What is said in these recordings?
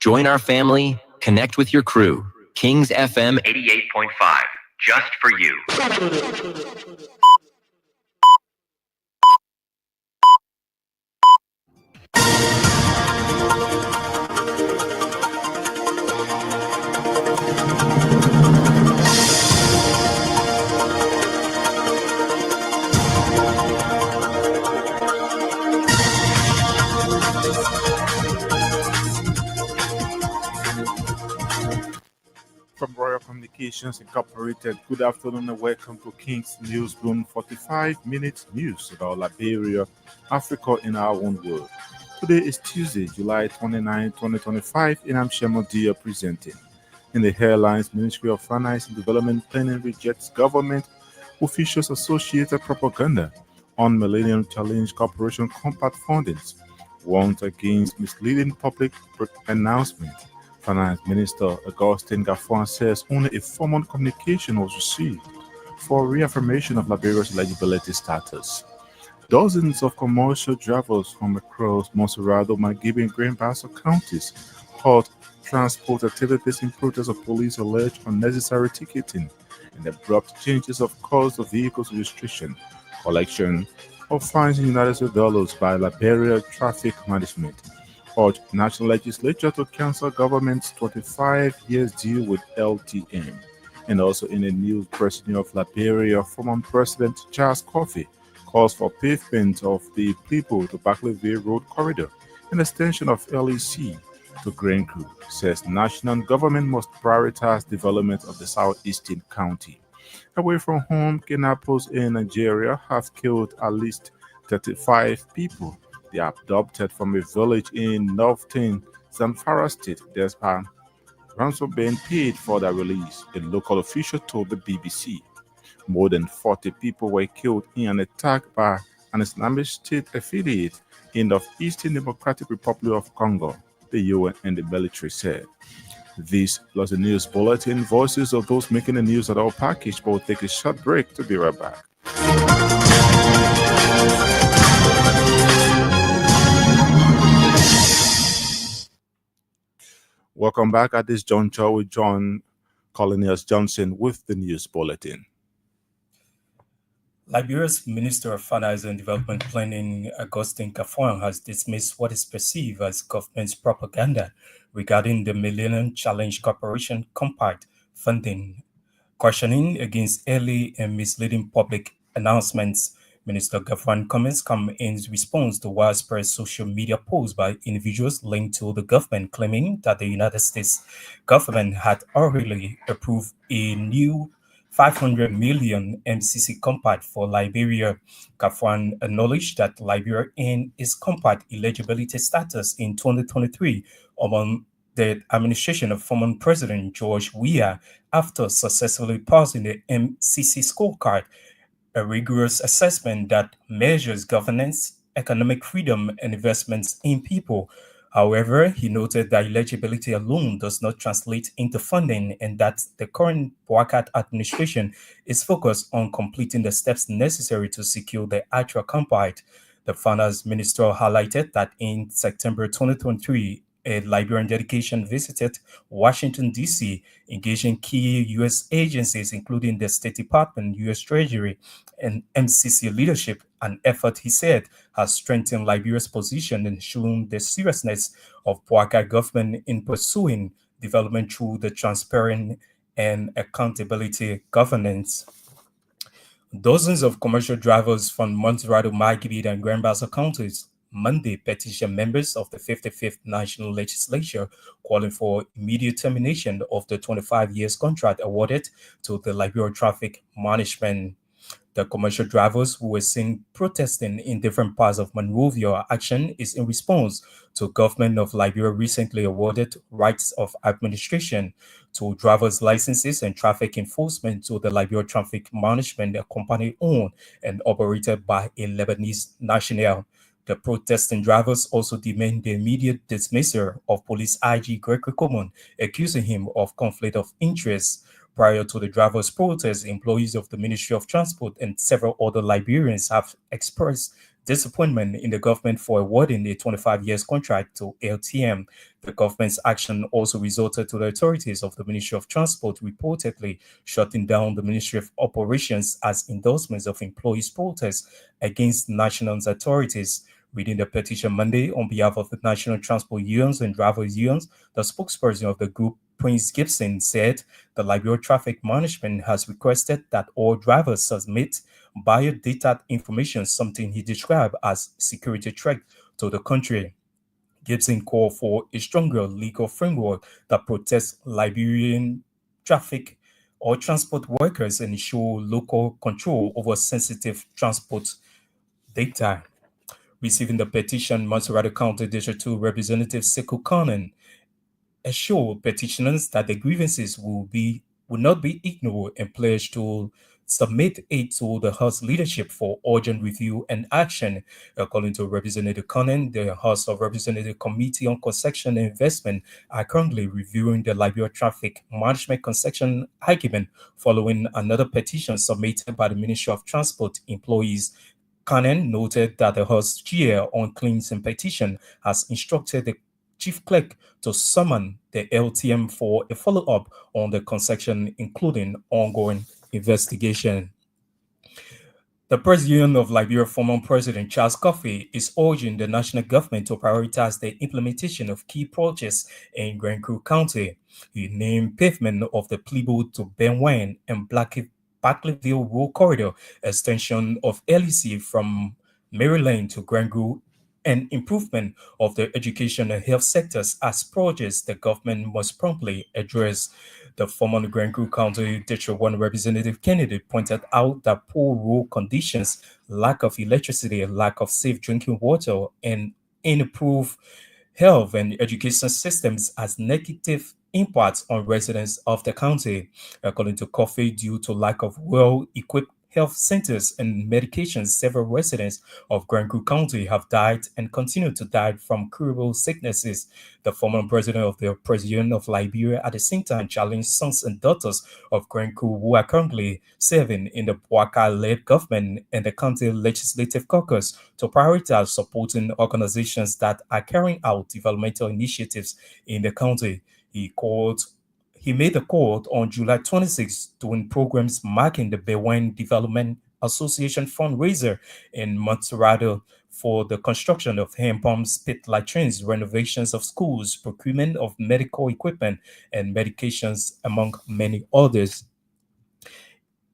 Join our family, connect with your crew. Kings FM 88.5, just for you. From Royal Communications Incorporated, good afternoon and welcome to King's Newsroom 45 minutes news about Liberia, Africa, and our own world. Today is Tuesday, July 29, 2025, and I'm Shemo Dia presenting. In the headlines, Ministry of Finance and Development Planning rejects government officials' associated propaganda on Millennium Challenge Corporation compact fundings, warns against misleading public announcement. Finance Minister Augustine Gaffon says only a formal communication was received for reaffirmation of Liberia's eligibility status. Dozens of commercial drivers from across Monserrado, Magibie, and Grand Bassa counties halt transport activities in protest of police alleged unnecessary ticketing and abrupt changes of cost of vehicles registration, collection of fines in United States dollars by Liberia Traffic Management. Urged national legislature to cancel government's 25 years deal with LTM. And also in the news, President of Liberia, former President Charles Coffey calls for pavement of the People to Barclayville Road corridor, an extension of LEC to Grenku, says national government must prioritize development of the southeastern county. Away from home, kidnappers in Nigeria have killed at least 35 people. They are abducted from a village in northern Zamfara state despite ransom being paid for their release, a local official told the BBC. More than 40 people were killed in an attack by an Islamic State affiliate in the Eastern Democratic Republic of Congo, the UN and the military said. This plus the news bulletin, voices of those making the news at our package, but we'll take a short break to be right back. Welcome back at this juncture with John Colonius Johnson with the news bulletin. Liberia's Minister of Finance and Development Planning, Augustine Gaffon, has dismissed what is perceived as government's propaganda regarding the Millennium Challenge Corporation compact funding, cautioning against early and misleading public announcements. Minister Gaffon comments come in response to widespread social media posts by individuals linked to the government claiming that the United States government had already approved a new 500 million MCC compact for Liberia. Gaffon acknowledged that Liberia earned its compact eligibility status in 2023 among the administration of former President George Weah after successfully passing the MCC scorecard, a rigorous assessment that measures governance, economic freedom, and investments in people. However, he noted that eligibility alone does not translate into funding and that the current Boakat administration is focused on completing the steps necessary to secure the actual compact. The finance minister highlighted that in September 2023, a Liberian delegation visited Washington, D.C., engaging key U.S. agencies, including the State Department, U.S. Treasury, and MCC leadership, an effort, he said, has strengthened Liberia's position and shown the seriousness of Boakai government in pursuing development through the transparent and accountability governance. Dozens of commercial drivers from Monserrado, Magibie, and Grand Bassa counties Monday petitioned members of the 55th National Legislature calling for immediate termination of the 25 years contract awarded to the Liberia Traffic Management. The commercial drivers who were seen protesting in different parts of Monrovia action is in response to government of Liberia recently awarded rights of administration to driver's licenses and traffic enforcement to the Liberia Traffic Management, a company owned and operated by a Lebanese national. The protesting drivers also demand the immediate dismissal of police IG Gregory Common, accusing him of conflict of interest. Prior to the drivers' protest, employees of the Ministry of Transport and several other Liberians have expressed disappointment in the government for awarding a 25 years contract to LTM. The government's action also resulted to the authorities of the Ministry of Transport reportedly shutting down the Ministry of Operations as endorsements of employees' protests against national authorities. Reading the petition Monday on behalf of the National Transport Unions and Drivers Unions, the spokesperson of the group, Prince Gibson, said the Liberia Traffic Management has requested that all drivers submit biodata information, something he described as security threat to the country. Gibson called for a stronger legal framework that protects Liberian traffic or transport workers and ensure local control over sensitive transport data. Receiving the petition, Montserrat County District 2 Representative Sekou Kanan assured petitioners that the grievances will not be ignored and pledged to submit it to the House leadership for urgent review and action. According to Representative Conan, the House of Representatives Committee on Concession and Investment are currently reviewing the Liberia Traffic Management concession argument following another petition submitted by the Ministry of Transport employees. Cannon noted that the House chair on claims and petition has instructed the chief clerk to summon the LTM for a follow-up on the concession, including ongoing investigation. The President of Liberia, former President Charles Coffey, is urging the national government to prioritize the implementation of key projects in Grancoe County. He named pavement of the Plebo to Benwayne and Barclayville Road Corridor, extension of LEC from Maryland to Grancoe, and improvement of the education and health sectors as projects the government must promptly address. The former Grancoe County District 1 Representative Kennedy pointed out that poor road conditions, lack of electricity, lack of safe drinking water, and improved health and education systems has negative impacts on residents of the county. According to Coffey, due to lack of well-equipped health centers and medications, several residents of Grancoe County have died and continue to die from curable sicknesses. The former president of the President of Liberia at the same time challenged sons and daughters of Grancoe who are currently serving in the Boaka-led government and the county legislative caucus to prioritize supporting organizations that are carrying out developmental initiatives in the county. He made a call on July 26 during programs marking the Bewen Development Association fundraiser in Montserrat for the construction of hand pumps, pit latrines, renovations of schools, procurement of medical equipment and medications, among many others.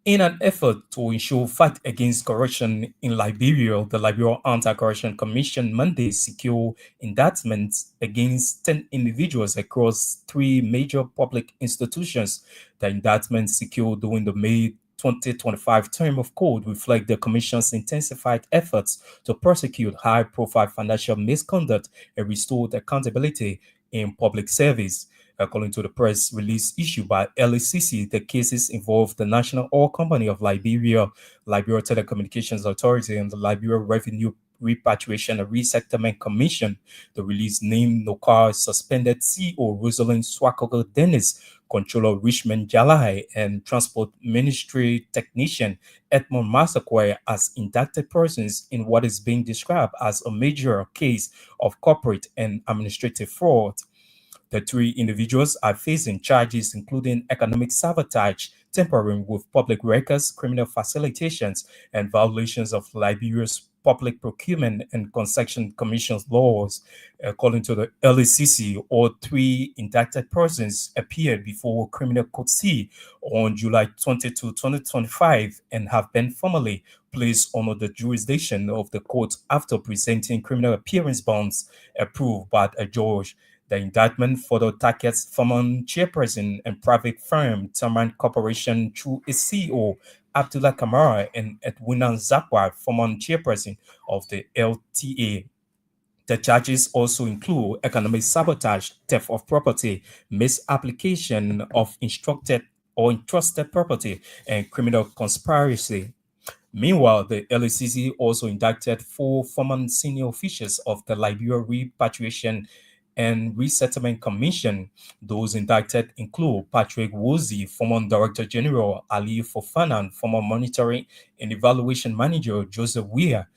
In an effort to ensure fight against corruption in Liberia, the Liberia Anti-Corruption Commission Monday secured indictments against 10 individuals across 3 major public institutions. The indictments secured during the May 2025 term of court reflect the Commission's intensified efforts to prosecute high-profile financial misconduct and restore accountability in public service. According to the press release issued by LACC, the cases involve the National Oil Company of Liberia, Liberia Telecommunications Authority, and the Liberia Revenue Repatriation and Resettlement Commission. The release named NOCAR suspended CEO Rosalind Swakogo Dennis, Controller Richmond Jalai, and Transport Ministry Technician Edmond Masakwe as indicted persons in what is being described as a major case of corporate and administrative fraud. The 3 individuals are facing charges including economic sabotage, tampering with public records, criminal facilitations, and violations of Liberia's Public Procurement and Concession Commission's laws. According to the LACC, all 3 indicted persons appeared before Criminal Court C on July 22, 2025, and have been formally placed under the jurisdiction of the court after presenting criminal appearance bonds approved by a judge. The indictment further targets former chairperson and private firm Termine Corporation through its CEO, Abdullah Kamara, and Edwina Zakwa, former chairperson of the LTA. The charges also include economic sabotage, theft of property, misapplication of instructed or entrusted property, and criminal conspiracy. Meanwhile, the LACC also indicted 4 former senior officials of the Liberia Repatriation and Resettlement Commission. Those indicted include Patrick Woolsey, former Director General, Ali Fofana, former Monitoring and Evaluation Manager Joseph Weir,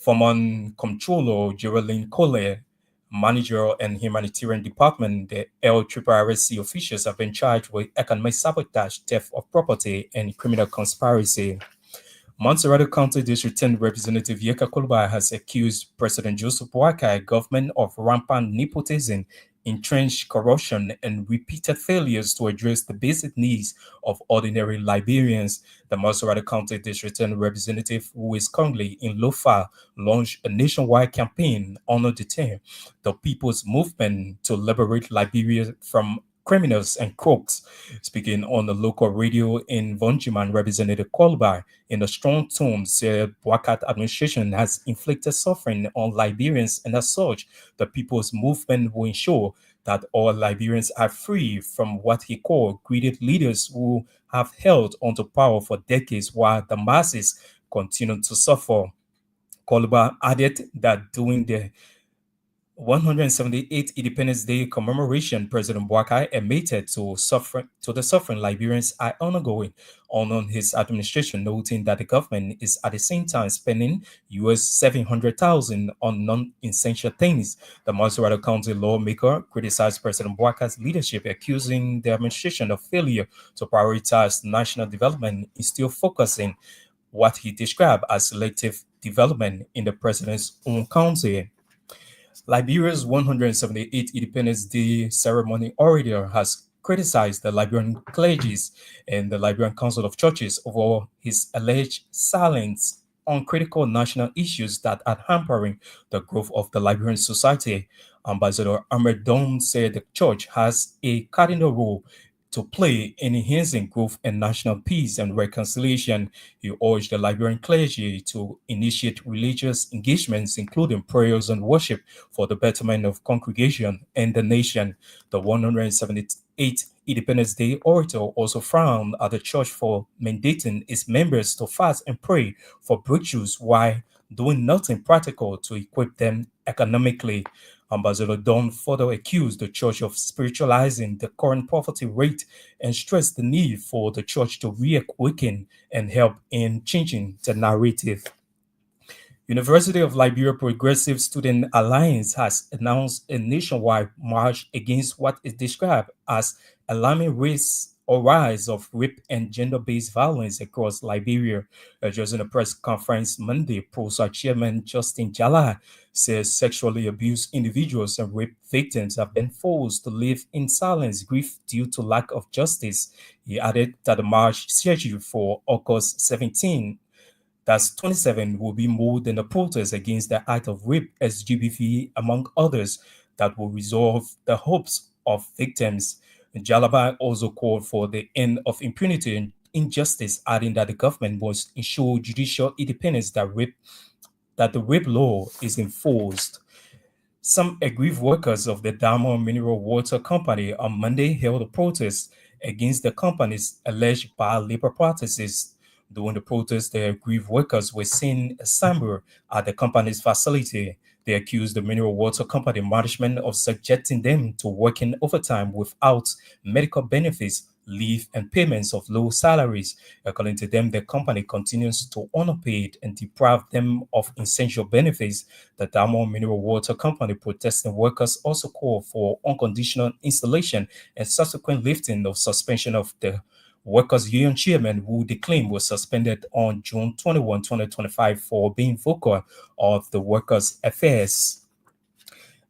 Former Comptroller Geraldine Cole, manager and humanitarian department, the LRRC officials have been charged with economic sabotage, theft of property, and criminal conspiracy. Montserrat County District 10 Representative Yeka Kolubai has accused President Joseph Boakai government of rampant nepotism, entrenched corruption, and repeated failures to address the basic needs of ordinary Liberians. The Montserrat County District 10 representative, who is currently in Lofa, launched a nationwide campaign under the term the People's Movement to Liberate Liberia from Criminals and Crooks. Speaking on the local radio in Vonjiman, Representative Kolbai, in a strong tone, said Wakat administration has inflicted suffering on Liberians, and as such, the People's Movement will ensure that all Liberians are free from what he called greedy leaders who have held onto power for decades while the masses continue to suffer. Kolba added that during the 178th Independence Day commemoration, President Boakai admitted to the suffering Liberians are undergoing on his administration, noting that the government is at the same time spending US 700,000 on non-essential things. The Montserrat County lawmaker criticized President Boakai's leadership, accusing the administration of failure to prioritize national development, instead focusing what he described as selective development in the president's own county. Liberia's 178th Independence Day ceremony orator has criticized the Liberian clergies and the Liberian Council of Churches over his alleged silence on critical national issues that are hampering the growth of the Liberian society. Ambassador Ahmed Don said the church has a cardinal role to play in enhancing growth and national peace and reconciliation. He urged the Liberian clergy to initiate religious engagements, including prayers and worship, for the betterment of congregation and the nation. The 178th Independence Day orator also frowned at the church for mandating its members to fast and pray for breakthroughs while doing nothing practical to equip them economically. Ambassador Don further accused the church of spiritualizing the current poverty rate and stressed the need for the church to reawaken and help in changing the narrative. University of Liberia Progressive Student Alliance has announced a nationwide march against what is described as alarming race or rise of rape and gender-based violence across Liberia. Addressing a press conference Monday, PROSA chairman Justin Jala says sexually abused individuals and rape victims have been forced to live in silence, grief due to lack of justice. He added that the march scheduled for August 17, that's 27, will be more than a protest against the act of rape, SGBV, among others, that will resolve the hopes of victims. Jalaba also called for the end of impunity and injustice, adding that the government must ensure judicial independence that the rape law is enforced. Some aggrieved workers of the Diamond Mineral Water Company on Monday held a protest against the company's alleged bad labor practices. During the protest, the aggrieved workers were seen assembled at the company's facility. They accused the mineral water company management of subjecting them to working overtime without medical benefits, leave, and payments of low salaries. According to them, the company continues to underpay and deprive them of essential benefits. The Diamond Mineral Water Company protesting workers also called for unconditional installation and subsequent lifting of suspension of the Workers' Union chairman, who the claim was suspended on June 21, 2025, for being vocal of the workers' affairs.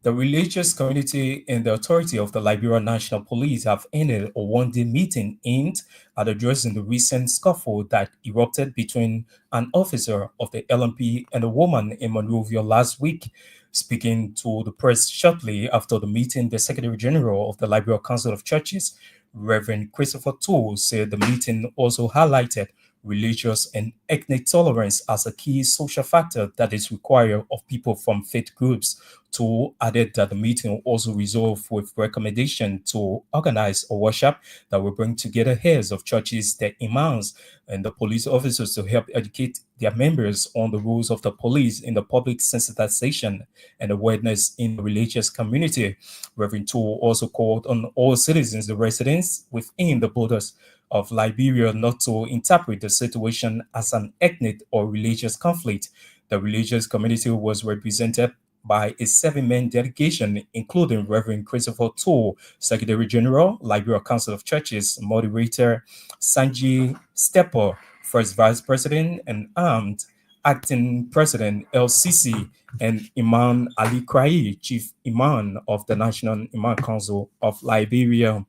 The religious community and the authority of the Liberian National Police have ended a one-day meeting aimed at addressing the recent scuffle that erupted between an officer of the LMP and a woman in Monrovia last week. Speaking to the press shortly after the meeting, the Secretary General of the Liberian Council of Churches, Reverend Christopher Toole, said the meeting also highlighted religious and ethnic tolerance as a key social factor that is required of people from faith groups. Toole added that the meeting will also resolve with recommendation to organize a workshop that will bring together heads of churches, their imams, and the police officers to help educate their members on the rules of the police in the public sensitization and awareness in the religious community. Reverend Toole also called on all citizens, the residents within the borders of Liberia, not to interpret the situation as an ethnic or religious conflict. The religious community was represented by a 7-man delegation, including Reverend Christopher Toole, Secretary General, Liberia Council of Churches, Moderator Sanji Stepper, First Vice President and Armed, Acting President LCC, and Imam Ali Krai, Chief Imam of the National Imam Council of Liberia.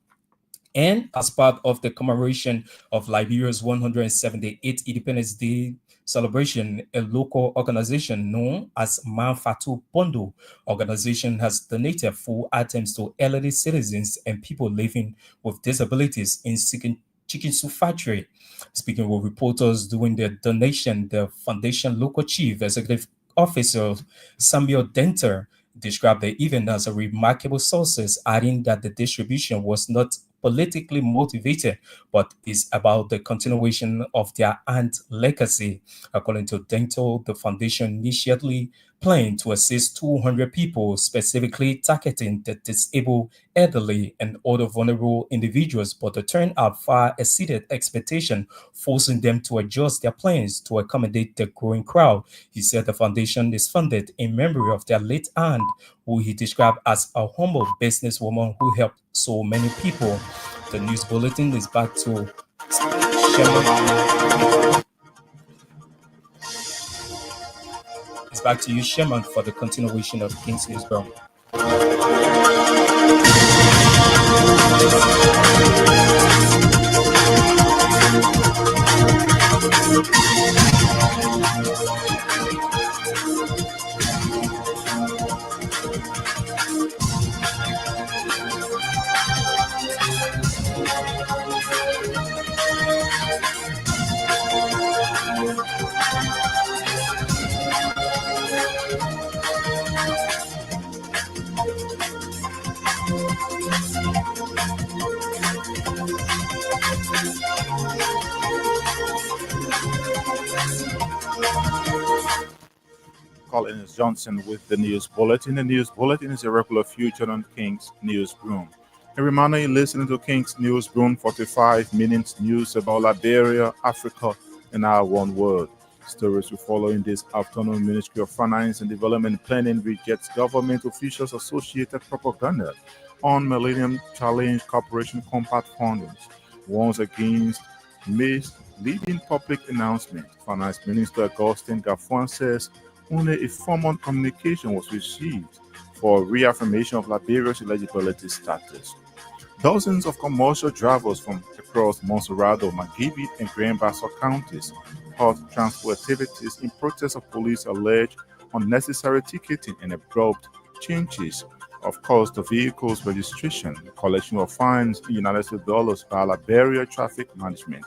And as part of the commemoration of Liberia's 178th Independence Day celebration, a local organization known as Manfatu Bondo organization has donated food items to elderly citizens and people living with disabilities in Chicken Soup Factory. Speaking with reporters during the donation, the foundation local chief executive officer Samuel Denter described the event as a remarkable success, adding that the distribution was not politically motivated, but is about the continuation of their aunt's legacy. According to Dento, the foundation initially planned to assist 200 people, specifically targeting the disabled, elderly, and other vulnerable individuals, but the turnout far exceeded expectation, forcing them to adjust their plans to accommodate the growing crowd. He said the foundation is funded in memory of their late aunt, who he described as a humble businesswoman who helped so many people. The news bulletin is back to Sherman. It's back to you, Sherman, for the continuation of King's News Brown. Collins Johnson with the News Bulletin. The News Bulletin is a regular feature on King's News Broom. A reminder you're listening to King's News Broom, 45 minutes news about Liberia, Africa, and our one world. Stories we follow in this afternoon. Ministry of Finance and Development Planning rejects government officials' associated propaganda on Millennium Challenge Corporation compact fundings. Warns against misleading public announcement. Finance Minister Augustine Gafuan says only a formal communication was received for reaffirmation of Liberia's eligibility status. Dozens of commercial drivers from across Monserrado, Magibit, and Grand Bassa counties halt transport activities in protest of police alleged unnecessary ticketing and abrupt changes of cost of vehicles registration, collection of fines in United States dollars by Liberia Traffic Management,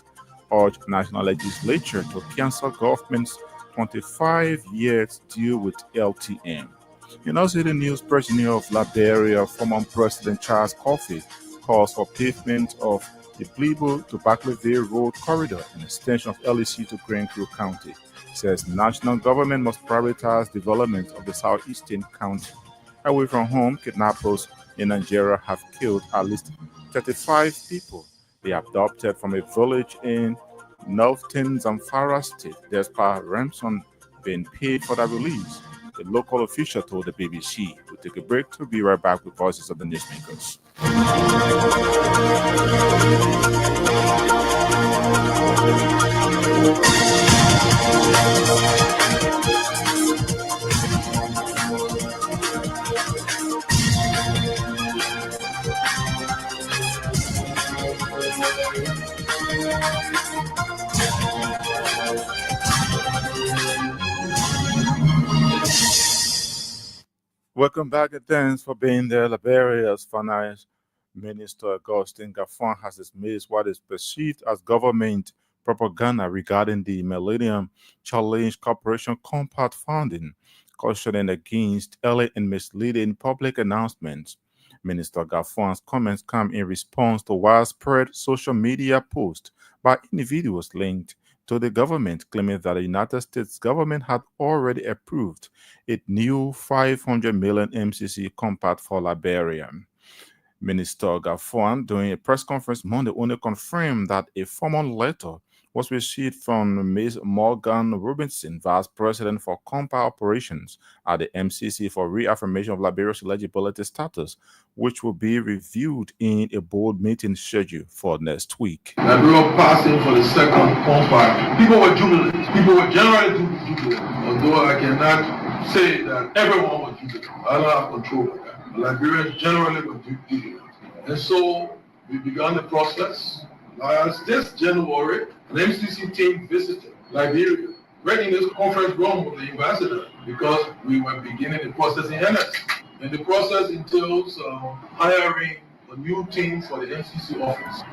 urged national legislature to cancel government's 25 years deal with LTM. In also the news, President of Liberia, former President Charles Coffey, calls for pavement of the Blibo to Barclayville Road corridor and extension of LEC to Grand Crew County. Says national government must prioritize development of the southeastern county. Away from home, kidnappers in Nigeria have killed at least 35 people. They abducted from a village in Northern Zamfara State, despite ransom being paid for their release. The local official told the BBC. We'll take a break to be right back with voices of the newsmakers. Welcome back and thanks for being there. Liberia's Finance Minister Augustine Gafuan has dismissed what is perceived as government propaganda regarding the Millennium Challenge Corporation compact funding, cautioning against early and misleading public announcements. Minister Gafuan's comments come in response to widespread social media posts by individuals linked to the government, claiming that the United States government had already approved a new 500 million MCC compact for Liberia. Minister Gafuan, during a press conference Monday, only confirmed that a formal letter was received from Ms. Morgan Robinson, Vice President for Compa Operations at the MCC for reaffirmation of Liberia's eligibility status, which will be reviewed in a board meeting scheduled for next week. Liberia passing for the second Compa, people were jubilant. People were generally jubilant, although I cannot say that everyone was jubilant. I don't have control of that. Liberians generally were jubilant. And so we began the process. Last this January, an MCC team visited Liberia, right in this conference room with the ambassador, because we were beginning the process in earnest. And the process entails hiring a new team for the MCC office,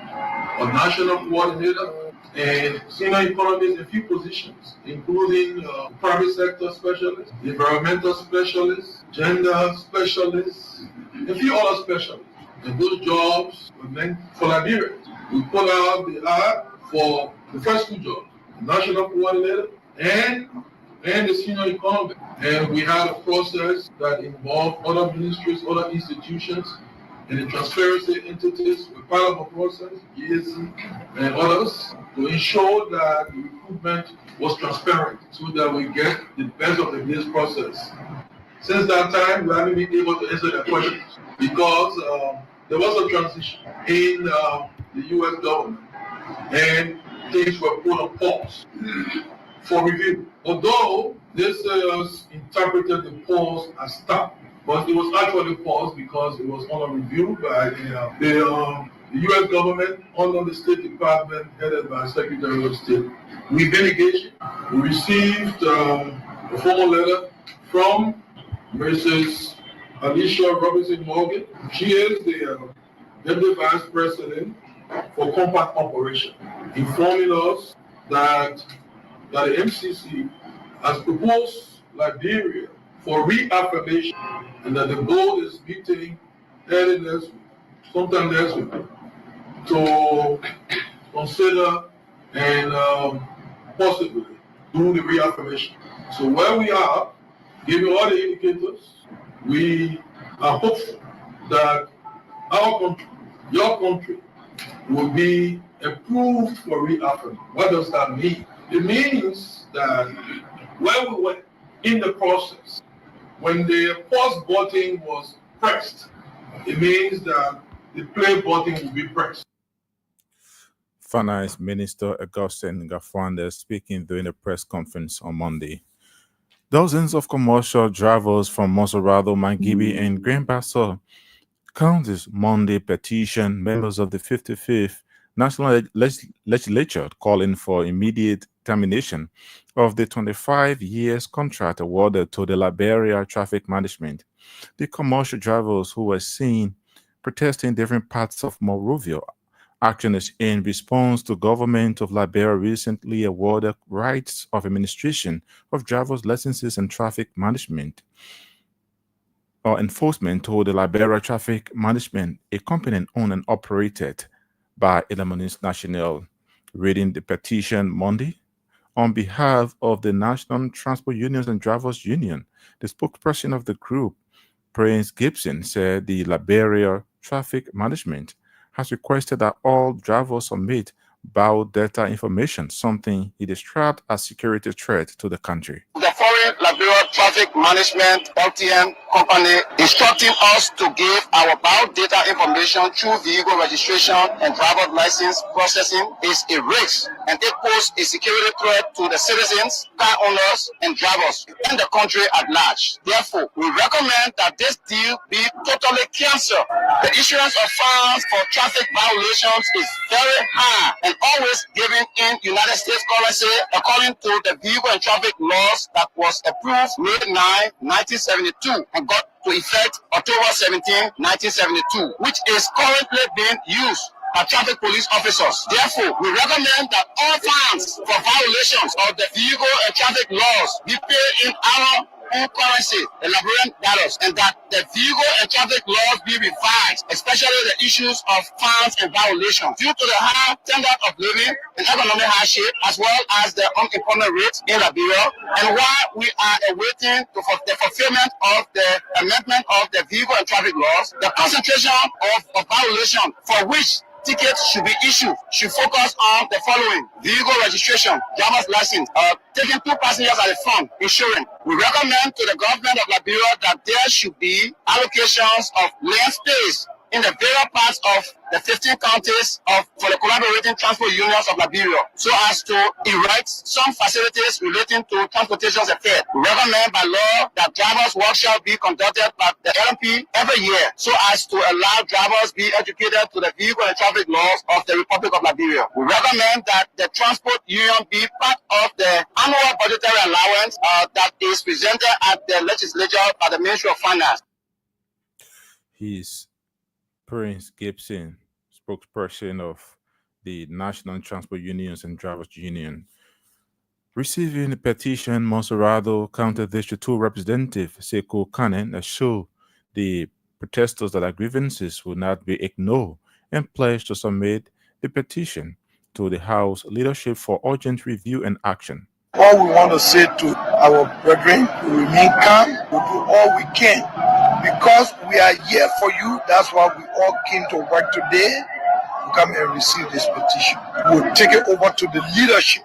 a national coordinator, and senior economists in a few positions, including private sector specialists, environmental specialists, gender specialists, and a few other specialists. And those jobs were meant for Liberia. We put out the ad for the first two jobs, the national coordinator and the senior economist. And we had a process that involved other ministries, other institutions, and the transparency entities were part of the process, EAC and others, to ensure that the recruitment was transparent so that we get the best of this process. Since that time, we haven't been able to answer their questions because there was a transition in the U.S. government, and things were put on pause for review. Although this is interpreted the pause as stop, but it was actually paused because it was under review by the U.S. government under the State Department headed by Secretary of State. We've been engaged. We received a formal letter from Mrs. Alicia Robinson Morgan. She is the Deputy Vice President for Compact Operation, informing us that the MCC has proposed Liberia for reaffirmation and that the board is meeting early next week, sometime next week, to consider and possibly do the reaffirmation. So where we are, given all the indicators, we are hopeful that our country, your country, will be approved for reaffirmation. What does that mean? It means that when we were in the process, when the pause button was pressed, it means that the play button will be pressed. Finance Minister Augustine Gafwande speaking during a press conference on Monday. Dozens of commercial drivers from Monserrado, Mangibi, and Grand-Bassa counties Monday petitioned members of the 55th National Legislature calling for immediate termination of the 25 years contract awarded to the Liberia Traffic Management. The commercial drivers who were seen protesting in different parts of Monrovia action is in response to government of Liberia recently awarded rights of administration of driver's licenses and traffic management or enforcement to the Liberia Traffic Management, a company owned and operated by Elemonis National. Reading the petition Monday, on behalf of the National Transport Unions and Drivers Union, the spokesperson of the group, Prince Gibson, said the Liberia Traffic Management has requested that all drivers submit biodata information, something he described as security threat to the country. The Foreign Liberia Traffic Management (LTM) company instructing us to give our biodata information through vehicle registration and driver's license processing is a risk, and it poses a security threat to the citizens, car owners, and drivers in the country at large. Therefore, we recommend that this deal be totally cancelled. The issuance of fines for traffic violations is very high and always given in United States currency according to the vehicle and traffic laws that was approved May 9, 1972 and got to effect October 17, 1972, which is currently being used by traffic police officers. Therefore, we recommend that all fines for violations of the vehicle and traffic laws be paid in our own currency, the Liberian dollars, and that the vehicle and traffic laws be revised, especially the issues of fines and violations due to the high standard of living and economic hardship, as well as the unemployment rate in Liberia. And while we are awaiting the fulfillment of the amendment of the vehicle and traffic laws, the concentration of violation for which tickets should be issued should focus on the following: vehicle registration, driver's license, taking 2 passengers at the front, insurance. We recommend to the government of Liberia that there should be allocations of land space in the various parts of the 15 counties for the collaborating transport unions of Liberia, so as to erect some facilities relating to transportation affairs. We recommend by law that drivers' workshop be conducted by the LMP every year, so as to allow drivers be educated to the vehicle and traffic laws of the Republic of Liberia. We recommend that the transport union be part of the annual budgetary allowance that is presented at the legislature by the Ministry of Finance. He's Prince Gibson, spokesperson of the National Transport Unions and Drivers Union. Receiving a petition, Monserrado County District 2 Representative Sekou Kanen assured the protesters that their grievances will not be ignored and pledged to submit the petition to the House leadership for urgent review and action. All we want to say to our brethren, we remain calm, we do all we can. Because we are here for you, that's why we all came to work today to come and receive this petition. We'll take it over to the leadership.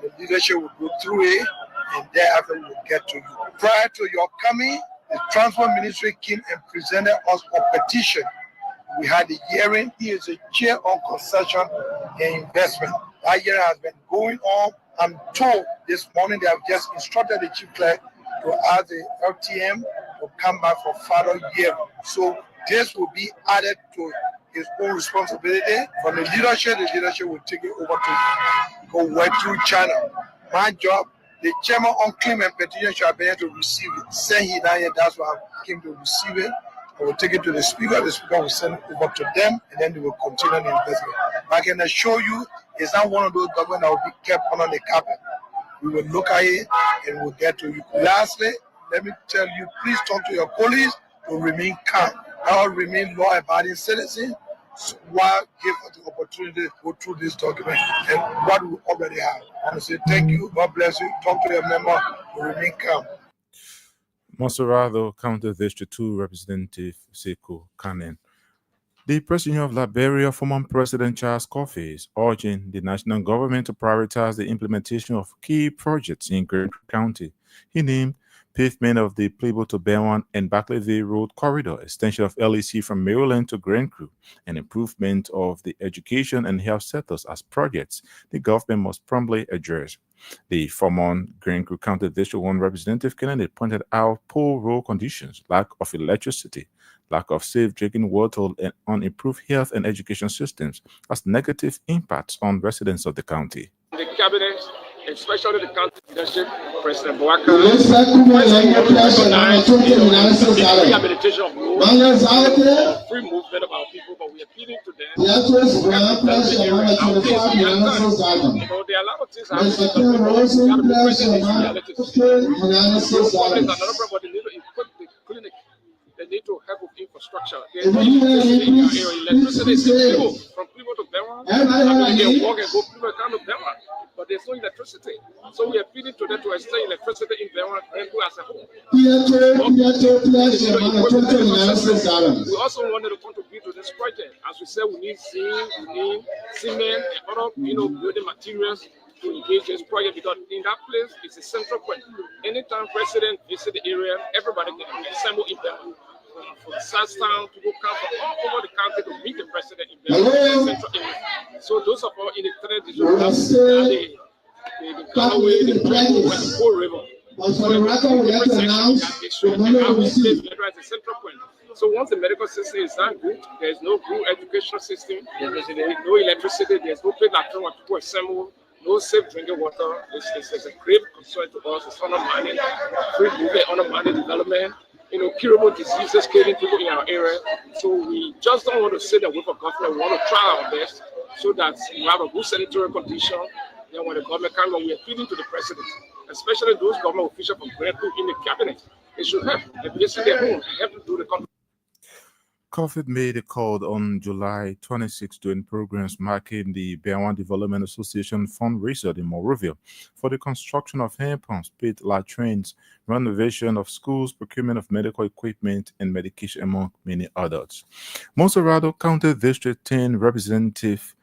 The leadership will go through it, and thereafter we'll get to you. Prior to your coming, the Transport Ministry came and presented us a petition. We had a hearing. He is a chair on concession and investment. That hearing has been going on. I'm told this morning they have just instructed the chief clerk to ask the LTM to come back for further hearing. So this will be added to his own responsibility. From the leadership will take it over to go work through China. My job, the chairman on claim and petition should be able to receive it. Send it down here, that's why I came to receive it. I will take it to the speaker will send it over to them, and then they will continue the investment. I can assure you, it's not one of those governments that will be kept under the carpet. We will look at it and we'll get to you. Lastly, let me tell you, please talk to your colleagues to remain calm. I'll remain law-abiding citizens while give us the opportunity to go through this document and what we already have. I want to say thank you, God bless you. Talk to your member to remain calm. Monserrado County District 2 Representative Sekou Kanen. The President of Liberia, former President Charles Coffey, is urging the national government to prioritize the implementation of key projects in Grand County. He named pavement of the Plebo to Benwan and Barclayville Road corridor, extension of LEC from Maryland to Grand Crew, and improvement of the education and health sectors as projects the government must promptly address. The former Grand Crew County District 1 Representative Kennedy pointed out poor road conditions, lack of electricity, lack of safe drinking water, and unimproved health and education systems as negative impacts on residents of the county. The cabinet, especially the county leadership, President Bouaka, rehabilitation of roads, free movement of our people, but we are appealing to them. There are a lot of things they need to help with infrastructure. They need electricity is people from Plymouth to Benwan. They can walk and go Plymouth down to Benwan, but there's no electricity. So we are appealing to them to extend electricity in Benwan and do as a whole. We also wanted to contribute to this project. As we said, we need zinc, we need cement, and other building materials to engage this project, because in that place it's a central point. Anytime president visit the area, everybody can assemble in Benwan. From Southtown, people come from all over the country to meet the president in the central area. So those of us in the third district, the Galloway, the Broom, and the Poor River. For the record, we have to announce the central point. So once the medical system is not good, there is no good education system, there is no electricity, there is no place that people assemble, no safe drinking water. This is a grave concern to us. It's undermining free movement, undermining development. Curable diseases killing people in our area. So we just don't want to sit away from government. We want to try our best so that we have a good sanitary condition. Then when the government comes, we are appealing to the president, especially those government officials from Grand Crew in the cabinet. They should help. They visit their home and help to do the country. COVID made a call on July 26 during programs marking the Bewan Development Association fundraiser in Monrovia for the construction of hand pumps, pit latrines, renovation of schools, procurement of medical equipment and medication, among many others. Monserrado County District 10 Representative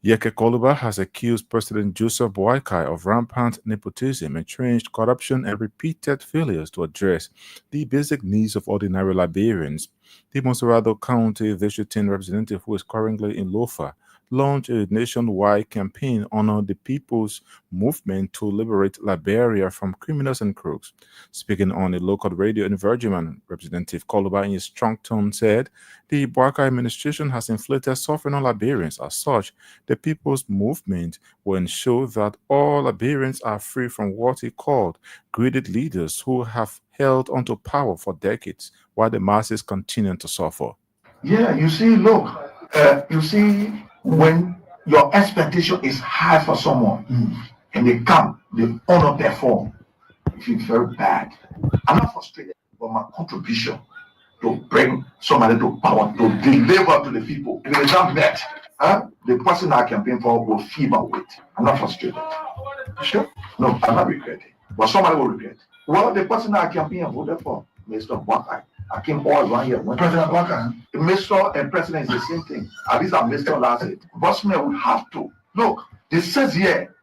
Yeke Koluba has accused President Joseph Boakai of rampant nepotism, entrenched corruption, and repeated failures to address the basic needs of ordinary Liberians. The Monserrado County District 10 representative, who is currently in Lofa, launched a nationwide campaign on the People's Movement to Liberate Liberia from criminals and crooks. Speaking on a local radio in Virginia, Representative Koluba, in a strong tone, said the Boakai administration has inflicted suffering on Liberians. As such, the People's Movement will ensure that all Liberians are free from what he called greedy leaders who have held onto power for decades while the masses continue to suffer. Yeah, you see, look, you see, when your expectation is high for someone and they come, they honor perform, you feel very bad. I'm not frustrated, but my contribution to bring somebody to power, to deliver to the people. If it is not met, the person I campaign for will feel my weight. I'm not frustrated. Sure? No, I'm not regretting. But somebody will regret. Well, the person I campaign and voted for, Mr. Wakai, I came all around here. President Wakai, Mr. and President is the same thing. At least I'm Mr. last year. Bossman would have to. Look, this says year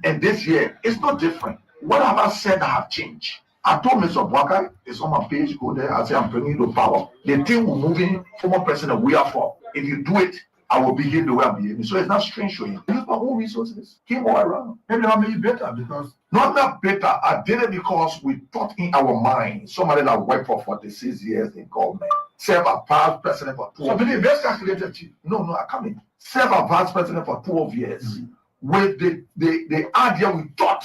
and this year, it's not different. What have I said that have changed? I told Mr. Wakai, it's on my page, go there, I say I'm bringing you to power. The thing we're moving, former president, we are for. If you do it, I will behave the way I'm behaving. So it's not strange for him. I use my own resources. Came all around. Maybe I'll make it better because... No, not better. I did it because we thought in our mind, somebody that worked for 46 years in government, serve as vice president for 12 years. So best calculated chief. No, I come in. Serve as vice president for 12 years. With the idea we thought,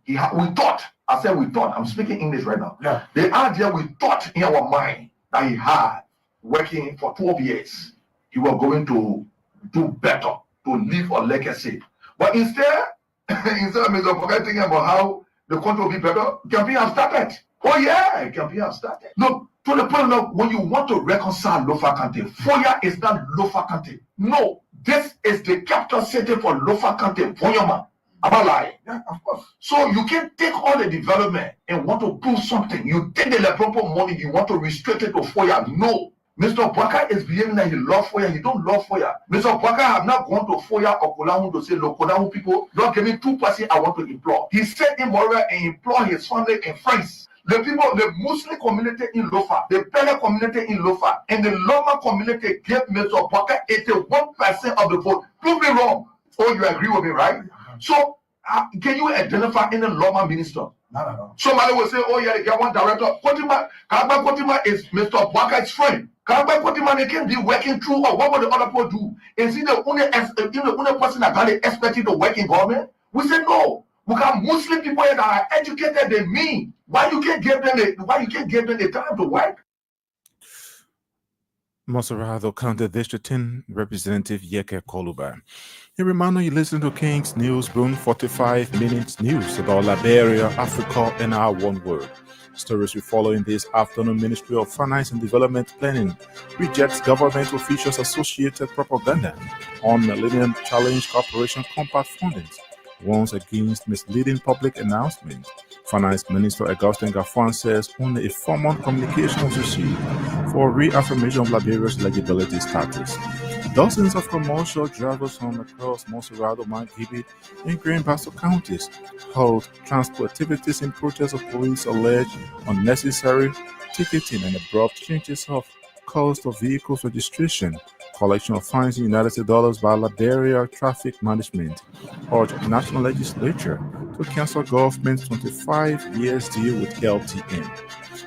I said we thought, I'm speaking English right now. Yeah. The idea we thought in our mind that he had working for 12 years, he was going to do better, to leave a legacy. But instead of Mr. Pocket thinking about how the country will be better, campaign has started. Oh yeah, campaign has started. Look, to the point of when you want to reconcile Lofa County, Foya is not Lofa County. No, this is the capital city for Lofa County, Foyama. Am I lying? Yeah, of course. So you can take all the development and want to do something. You take the Lepropo money, you want to restrict it to Foya. No. Mr. Bwaka is behaving that he loves Foya. He don't love Foya. Mr. Bwaka have not gone to Foya or Kolahu to say, look, Kolahu people, don't give me 2% I want to employ. He said in Moria and employ his family and friends. The people, the Muslim community in Lofa, the Pele community in Lofa, and the Loma community gave Mr. Bwaka 81% of the vote. Prove me wrong. Oh, you agree with me, right? So, can you identify any Loma minister? No. Somebody will say, oh yeah, they get one director. Kalaba Kotima is Mr. Bwaka's friend. Kalaba Kotima, they can be working through, or what would the other people do? Is he the only person that got expected to work in government? We say no. We got Muslim people that are educated than me. Why you can't give them the time to work? Monserrado County District 10 Representative Yeke Koluba. A reminder you listen to King's News Broom 45 minutes news about Liberia, Africa, and our one world. Stories we follow in this afternoon. Ministry of Finance and Development Planning rejects government officials' associated propaganda on Millennium Challenge Corporation compact funding, warns against misleading public announcement. Finance Minister Augustine Gaffan says only a formal communication was received for reaffirmation of Liberia's eligibility status. Dozens of commercial drivers from across Monserrado, Mount Gibby, and Grand Bassa counties held transport activities in protest of police alleged unnecessary ticketing and abrupt changes of cost of vehicles registration, collection of fines in United States dollars by Liberia Traffic Management, urged National Legislature to cancel government's 25 years deal with LTN.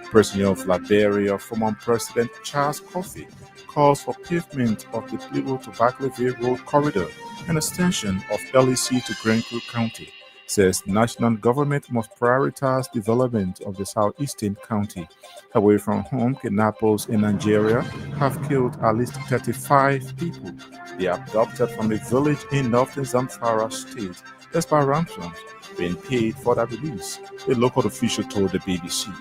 President of Liberia, former President Charles Coffey, calls for pavement of the Plibo to Barclayville Road corridor and extension of LEC to Grand Creek County, says national government must prioritize development of the southeastern county. Away from home, kidnappers in Nigeria have killed at least 35 people. They abducted from a village in northern Zamfara state, despite ransoms being paid for their release, a local official told the BBC.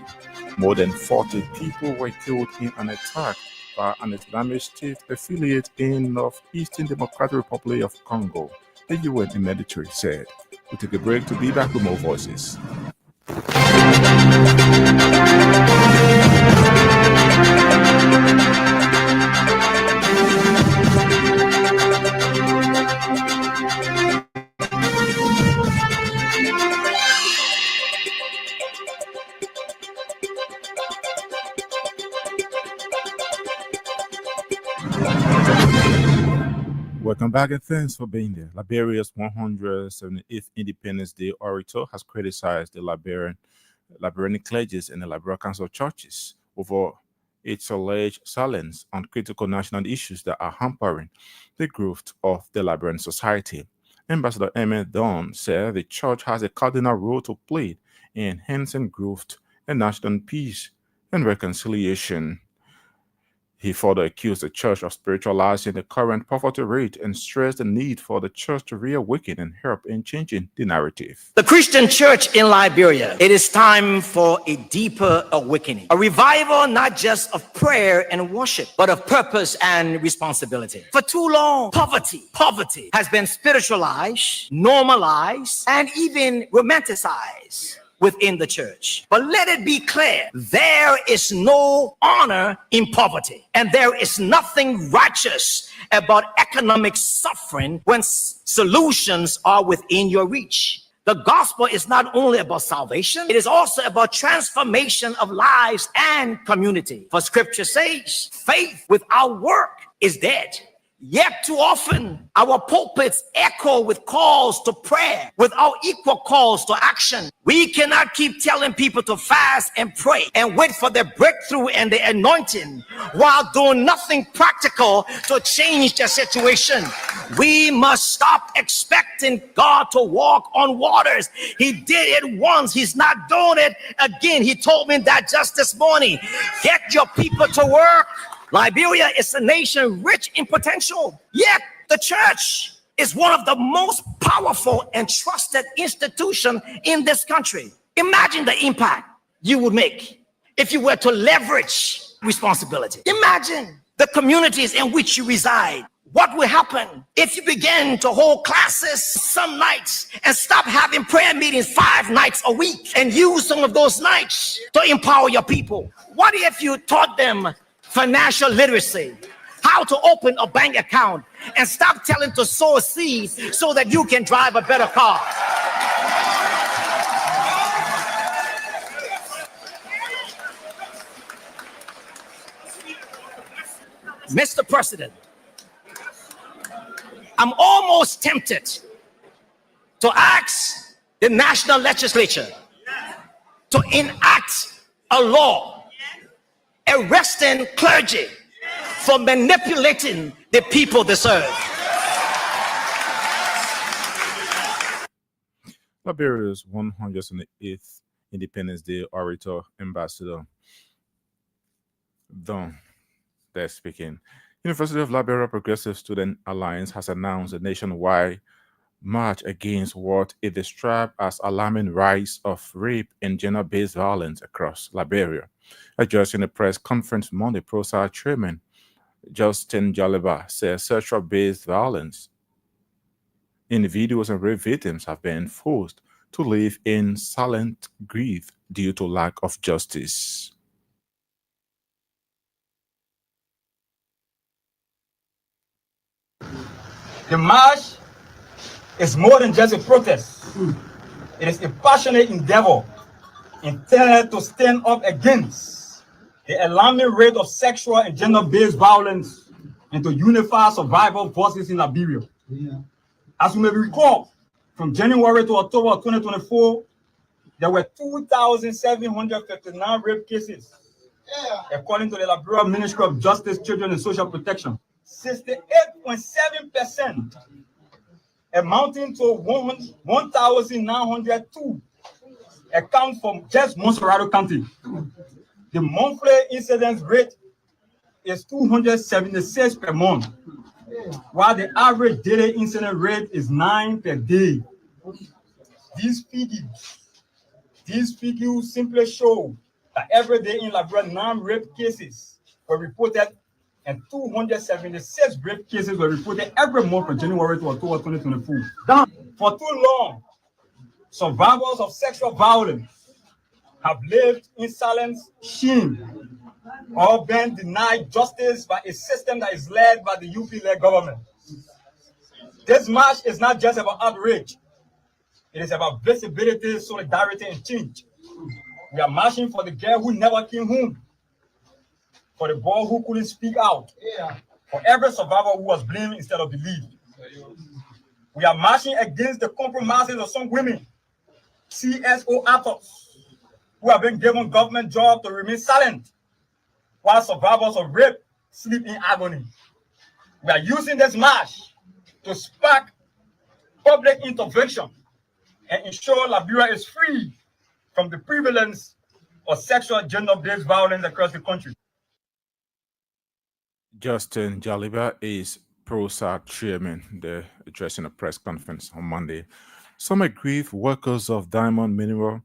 More than 40 people were killed in an attack by an Islamic State affiliate in Northeastern Democratic Republic of Congo, the UN military said. We'll take a break to be back with more voices. Welcome back and thanks for being there. Liberia's 178th Independence Day orator has criticized the Liberian clergy and the Liberal Council of Churches over its alleged silence on critical national issues that are hampering the growth of the Liberian society. Ambassador Emmett Dunn said the church has a cardinal role to play in enhancing growth and national peace and reconciliation. He further accused the church of spiritualizing the current poverty rate and stressed the need for the church to reawaken and help in changing the narrative. The Christian church in Liberia, it is time for a deeper awakening, a revival not just of prayer and worship, but of purpose and responsibility. For too long, poverty has been spiritualized, normalized, and even romanticized within the church. But let it be clear, there is no honor in poverty, and there is nothing righteous about economic suffering when solutions are within your reach. The gospel is not only about salvation, it is also about transformation of lives and community. For scripture says, faith without work is dead. Yet too often, our pulpits echo with calls to prayer without equal calls to action. We cannot keep telling people to fast and pray and wait for their breakthrough and the anointing while doing nothing practical to change their situation. We must stop expecting God to walk on waters. He did it once. He's not doing it again. He told me that just this morning. Get your people to work. Liberia is a nation rich in potential, yet the church is one of the most powerful and trusted institutions in this country. Imagine the impact you would make if you were to leverage responsibility. Imagine the communities in which you reside. What will happen if you begin to hold classes some nights and stop having prayer meetings 5 nights a week and use some of those nights to empower your people? What if you taught them financial literacy, how to open a bank account, and stop telling to sow a seed so that you can drive a better car? Mr. President, I'm almost tempted to ask the national legislature to enact a law arresting clergy for manipulating the people they serve. Liberia's 108th Independence Day orator, Ambassador Don, they're speaking. University of Liberia Progressive Student Alliance has announced a nationwide march against what it described as alarming rise of rape and gender-based violence across Liberia. Addressing a press conference Monday, PROSA chairman Justin Jaliba says sexual-based violence individuals and rape victims have been forced to live in silent grief due to lack of justice. The march is more than just a protest. It is a passionate endeavor intended to stand up against the alarming rate of sexual and gender-based violence and to unify survival voices in Liberia. As you may recall, from January to October 2024, there were 2,759 rape cases, according to the Liberia Ministry of Justice, Children and Social Protection. 68.7%, amounting to 1,902, account for just Monserrado County. The monthly incidence rate is 276 per month, while the average daily incident rate is 9 per day. These figures simply show that every day in Liberia, 9 rape cases were reported and 276 rape cases were reported every month from January to October 2024. For too long, survivors of sexual violence have lived in silent shame or been denied justice by a system that is led by the UP-led government. This march is not just about outrage. It is about visibility, solidarity, and change. We are marching for the girl who never came home, for the boy who couldn't speak out, for every survivor who was blamed instead of believed. We are marching against the compromises of some women, CSO actors, who have been given government jobs to remain silent, while survivors of rape sleep in agony. We are using this march to spark public intervention and ensure Liberia is free from the prevalence of sexual gender-based violence across the country. Justin Jaliba is PROSA chairman, addressing a press conference on Monday. Some aggrieved workers of Diamond Mineral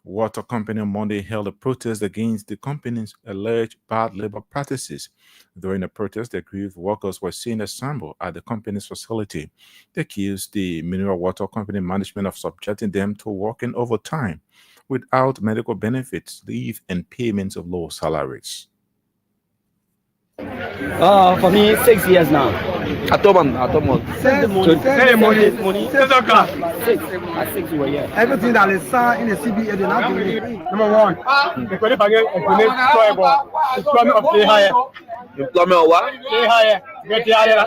Water Company on Monday held a protest against the company's alleged bad labor practices. During the protest, the aggrieved workers were seen assembled at the company's facility. They accused the Mineral Water Company management of subjecting them to working overtime without medical benefits, leave, and payments of low salaries. For me, 6 years now. Atoman. Money. 6 o'clock. At 6 we were here. Everything that is signed in the CBA, they not giving it. Number one, the employment of pay higher. Employment of what? Pay higher. Get higher,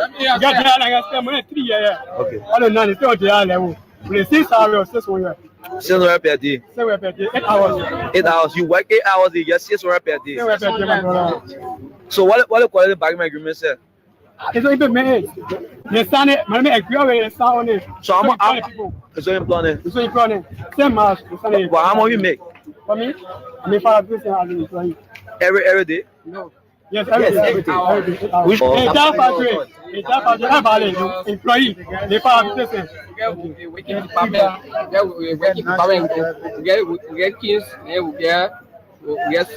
and I spend money 3 years. Okay. I don't know, it's still the higher level. We 6 hours, 6 hours. 6 hours per day. 6 hours per day, 8 hours. 8 hours. You work 8 hours, you get 6 hours per day. 6 hours per day, my brother. So what the quality bargaining agreement say? It's not even made. They sign it, my man agree with it, sign on it. So how much? It's so employment. It's so employment. Same match. Well, how much you make? For me, I mean, for this as an employee. Every day? No. Yes, every day. Which entire factory, employee, they fire business. We get department, we get kids, we get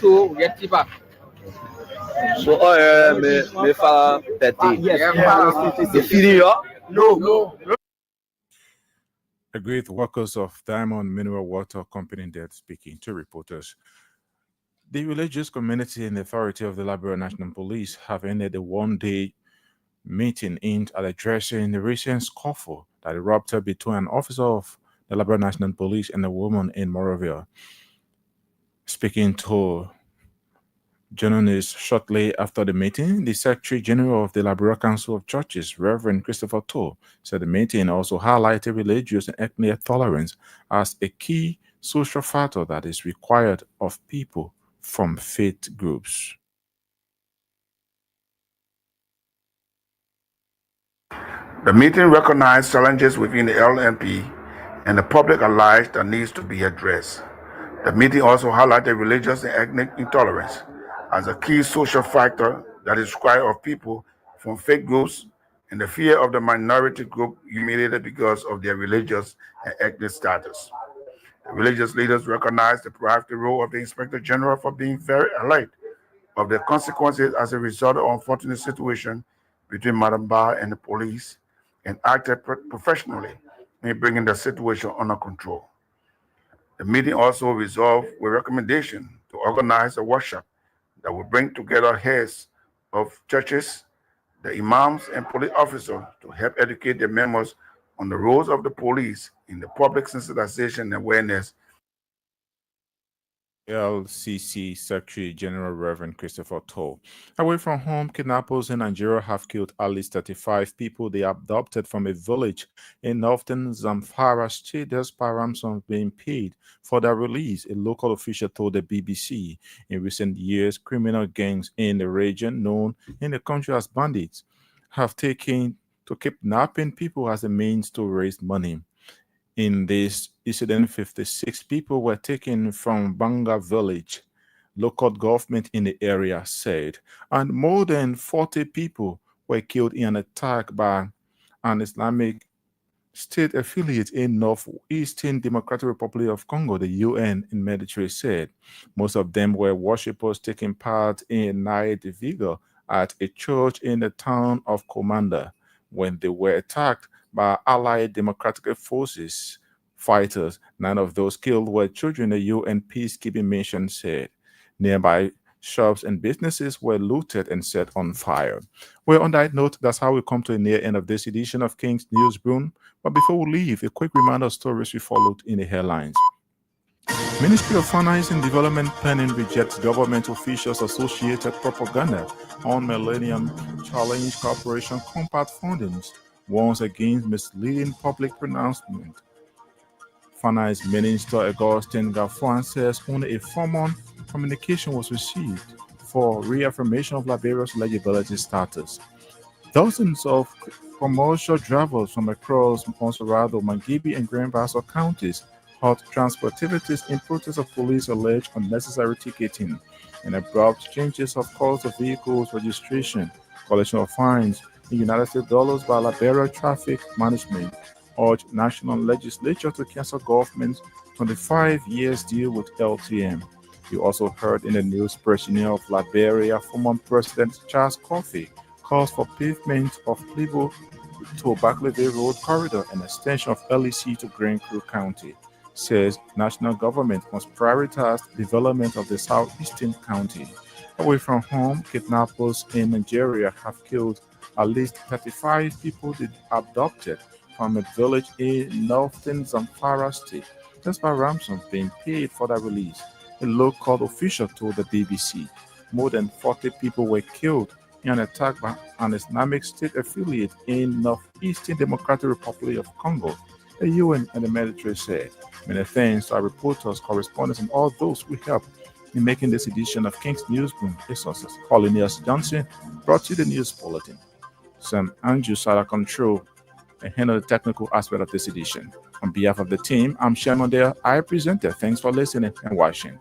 so, we get tipper. So, me fa petty. Yes. The feeding you? No. Aggrieved workers of Diamond Mineral Water Company there speaking to reporters. The religious community and the authority of the Liberia National Police have ended a one-day meeting aimed at addressing the recent scuffle that erupted between an officer of the Liberia National Police and a woman in Morovia. Speaking to journalists shortly after the meeting, the Secretary General of the Liberia Council of Churches, Reverend Christopher Toh, said the meeting also highlighted religious and ethnic tolerance as a key social factor that is required of people from faith groups. The meeting recognized challenges within the LNP and the public alike that needs to be addressed. The meeting also highlighted religious and ethnic intolerance as a key social factor that is required of people from faith groups and the fear of the minority group humiliated because of their religious and ethnic status. The religious leaders recognized the proactive role of the Inspector General for being very alert of the consequences as a result of unfortunate situation between Madam Ba and the police and acted professionally in bringing the situation under control. The meeting also resolved with recommendation to organize a workshop that will bring together heads of churches, the imams, and police officers to help educate the members on the roles of the police in the public sensitization and awareness. LCC Secretary General Reverend Christopher Toh. Away from home, kidnappers in Nigeria have killed at least 35 people they abducted from a village in northern Zamfara state despite ransom being paid for their release, a local official told the BBC. In recent years, criminal gangs in the region, known in the country as bandits, have taken to kidnapping people as a means to raise money. In this incident, 56 people were taken from Banga village, local government in the area said, and more than 40 people were killed in an attack by an Islamic State affiliate in Northeastern Democratic Republic of Congo, the UN and military said. Most of them were worshippers taking part in night vigil at a church in the town of Commander when they were attacked by Allied Democratic Forces fighters. 9 of those killed were children, the UN peacekeeping mission said. Nearby shops and businesses were looted and set on fire. Well, on that note, that's how we come to the near end of this edition of King's News Broom. But before we leave, a quick reminder of stories we followed in the headlines. Ministry of Finance and Development Planning rejects government officials' associated propaganda on Millennium Challenge Corporation compact fundings, warns against misleading public pronouncement. Finance Minister Augustin Gafuan says only a formal communication was received for reaffirmation of Liberia's legibility status. Dozens of commercial drivers from across Monserrado, Mangibi, and Grand Bassa counties halt transport activities in protest of police alleged unnecessary ticketing and abrupt changes of cost of vehicles registration, collection of fines in United States dollars by Liberia Traffic Management, urged national legislature to cancel government's 25 years deal with LTM. You also heard in the news President of Liberia, former President Charles Coffey, calls for pavement of Plibo to Bakleve Road corridor and extension of LEC to Grand Crew County. Says national government must prioritize development of the southeastern county. Away from home, kidnappers in Nigeria have killed at least 35 people abducted from a village in northern Zamfara state, despite ransom being paid for their release. A local official told the BBC more than 40 people were killed in an attack by an Islamic State affiliate in northeastern Democratic Republic of Congo, the UN and the military said. Many thanks to our reporters, correspondents, and all those who helped in making this edition of King's Newsroom a success. Colinius Johnson brought you the news bulletin. Sam Andrew sat at control and handled the technical aspect of this edition. On behalf of the team, I'm Sherman Dale. I present it. Thanks for listening and watching.